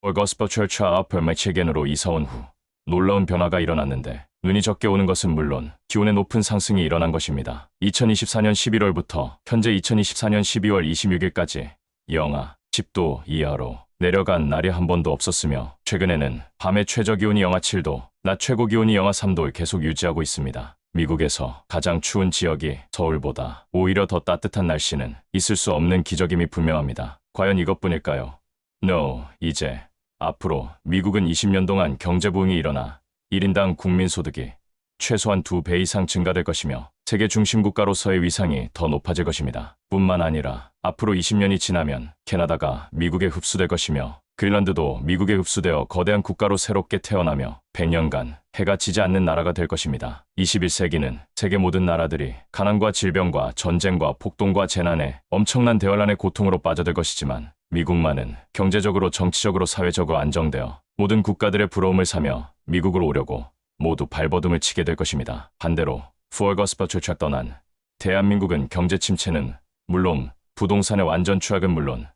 Gospel Church 앞을 미치겐으로 이사온 후 놀라운 변화가 일어났는데 눈이 적게 오는 것은 물론 기온의 높은 상승이 일어난 것입니다. 2024년 11월부터 현재 2024년 12월 26일까지 영하 10도 이하로 내려간 날이 한 번도 없었으며 최근에는 밤의 최저기온이 영하 7도, 낮 최고기온이 영하 3도를 계속 유지하고 있습니다. 미국에서 가장 추운 지역이 서울보다 오히려 더 따뜻한 날씨는 있을 수 없는 기적임이 분명합니다. 과연 이것뿐일까요? No, 이제 앞으로 미국은 20년 동안 경제부흥이 일어나 1인당 국민소득이 최소한 2배 이상 증가될 것이며 세계 중심 국가로서의 위상이 더 높아질 것입니다. 뿐만 아니라 앞으로 20년이 지나면 캐나다가 미국에 흡수될 것이며 그린란드도 미국에 흡수되어 거대한 국가로 새롭게 태어나며 100년간 해가 지지 않는 나라가 될 것입니다. 21세기는 세계 모든 나라들이 가난과 질병과 전쟁과 폭동과 재난에 엄청난 대환란의 고통으로 빠져들 것이지만 미국만은 경제적으로 정치적으로 사회적으로 안정되어 모든 국가들의 부러움을 사며 미국으로 오려고 모두 발버둥을 치게 될 것입니다. 반대로 Gospel Church가 떠난 대한민국은 경제 침체는 물론 부동산의 완전 추락은 물론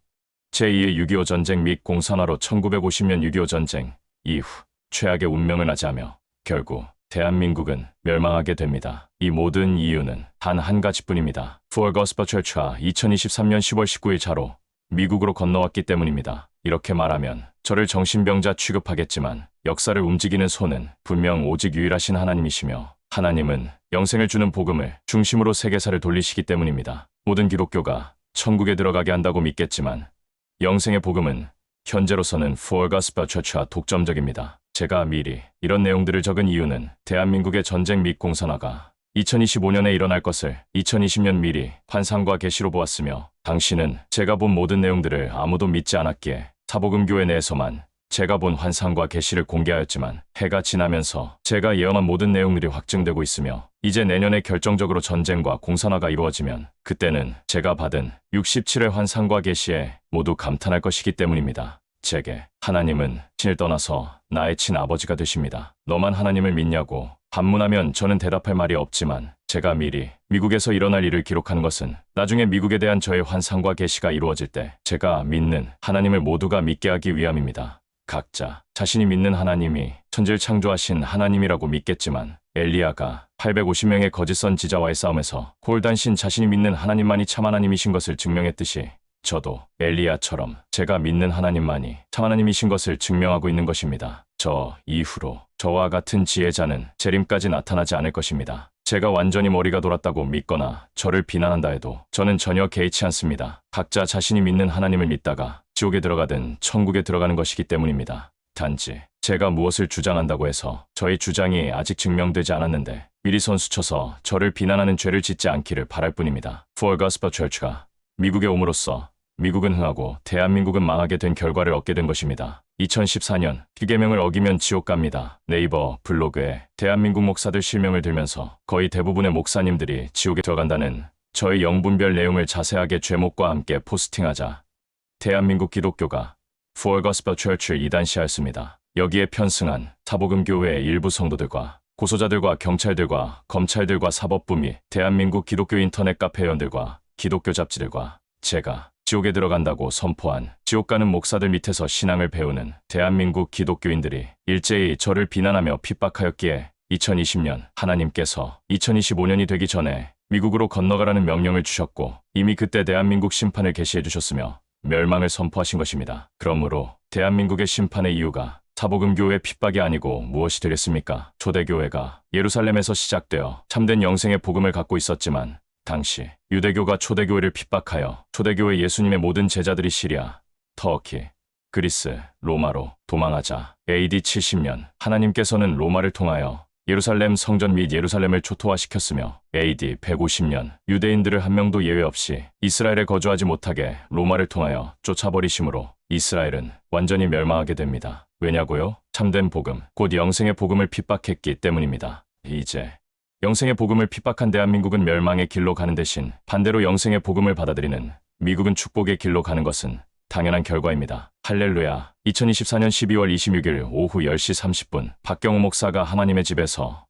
제2의 6.25 전쟁 및 공산화로 1950년 6.25 전쟁 이후 최악의 운명을 맞이하며 결국 대한민국은 멸망하게 됩니다. 이 모든 이유는 단 한 가지뿐입니다. Gospel Church가 2023년 10월 19일 차로 미국으로 건너왔기 때문입니다. 이렇게 말하면 저를 정신병자 취급하겠지만 역사를 움직이는 손은 분명 오직 유일하신 하나님이시며 하나님은 영생을 주는 복음을 중심으로 세계사를 돌리시기 때문입니다. 모든 기독교가 천국에 들어가게 한다고 믿겠지만 영생의 복음은 현재로서는 Gospel Church와 독점적입니다. 제가 미리 이런 내용들을 적은 이유는 대한민국의 전쟁 및 공산화가 2025년에 일어날 것을 2020년 미리 환상과 계시로 보았으며 당시는 제가 본 모든 내용들을 아무도 믿지 않았기에 사복음교회 내에서만 제가 본 환상과 계시를 공개하였지만 해가 지나면서 제가 예언한 모든 내용들이 확증되고 있으며 이제 내년에 결정적으로 전쟁과 공산화가 이루어지면 그때는 제가 받은 67의 환상과 계시에 모두 감탄할 것이기 때문입니다. 제게 하나님은 신을 떠나서 나의 친아버지가 되십니다. 너만 하나님을 믿냐고 반문하면 저는 대답할 말이 없지만 제가 미리 미국에서 일어날 일을 기록하는 것은 나중에 미국에 대한 저의 환상과 계시가 이루어질 때 제가 믿는 하나님을 모두가 믿게 하기 위함입니다. 각자 자신이 믿는 하나님이 천지를 창조하신 하나님이라고 믿겠지만 엘리야가 850명의 거짓 선지자와의 싸움에서 홀단신 자신이 믿는 하나님만이 참 하나님이신 것을 증명했듯이 저도 엘리야처럼 제가 믿는 하나님만이 참 하나님이신 것을 증명하고 있는 것입니다. 저 이후로 저와 같은 지혜자는 재림까지 나타나지 않을 것입니다. 제가 완전히 머리가 돌았다고 믿거나 저를 비난한다 해도 저는 전혀 개의치 않습니다. 각자 자신이 믿는 하나님을 믿다가 지옥에 들어가든 천국에 들어가는 것이기 때문입니다. 단지 제가 무엇을 주장한다고 해서 저의 주장이 아직 증명되지 않았는데 미리 선수쳐서 저를 비난하는 죄를 짓지 않기를 바랄 뿐입니다. Gospel Church가 미국에 옴으로써 미국은 흥하고 대한민국은 망하게 된 결과를 얻게 된 것입니다. 2014년 기계명을 어기면 지옥 갑니다. 네이버 블로그에 대한민국 목사들 실명을 들면서 거의 대부분의 목사님들이 지옥에 들어간다는 저의 영분별 내용을 자세하게 제목과 함께 포스팅하자 대한민국 기독교가 Gospel Church를 이단시하였습니다. 여기에 편승한 사복음교회의 일부 성도들과 고소자들과 경찰들과 검찰들과 사법부 및 대한민국 기독교 인터넷 카페 회원들과 기독교 잡지들과 제가 지옥에 들어간다고 선포한 지옥 가는 목사들 밑에서 신앙을 배우는 대한민국 기독교인들이 일제히 저를 비난하며 핍박하였기에 2020년 하나님께서 2025년이 되기 전에 미국으로 건너가라는 명령을 주셨고 이미 그때 대한민국 심판을 계시해 주셨으며 멸망을 선포하신 것입니다. 그러므로 대한민국의 심판의 이유가 사복음교회의 핍박이 아니고 무엇이 되겠습니까? 초대교회가 예루살렘에서 시작되어 참된 영생의 복음을 갖고 있었지만 당시 유대교가 초대교회를 핍박하여 초대교회 예수님의 모든 제자들이 시리아, 터키, 그리스, 로마로 도망하자 AD 70년 하나님께서는 로마를 통하여 예루살렘 성전 및 예루살렘을 초토화시켰으며 AD 150년 유대인들을 한 명도 예외 없이 이스라엘에 거주하지 못하게 로마를 통하여 쫓아버리심으로 이스라엘은 완전히 멸망하게 됩니다. 왜냐고요? 참된 복음, 곧 영생의 복음을 핍박했기 때문입니다. 이제 영생의 복음을 핍박한 대한민국은 멸망의 길로 가는 대신 반대로 영생의 복음을 받아들이는 미국은 축복의 길로 가는 것은 당연한 결과입니다. 할렐루야. 2024년 12월 26일 오후 10시 30분 박경호 목사가 하나님의 집에서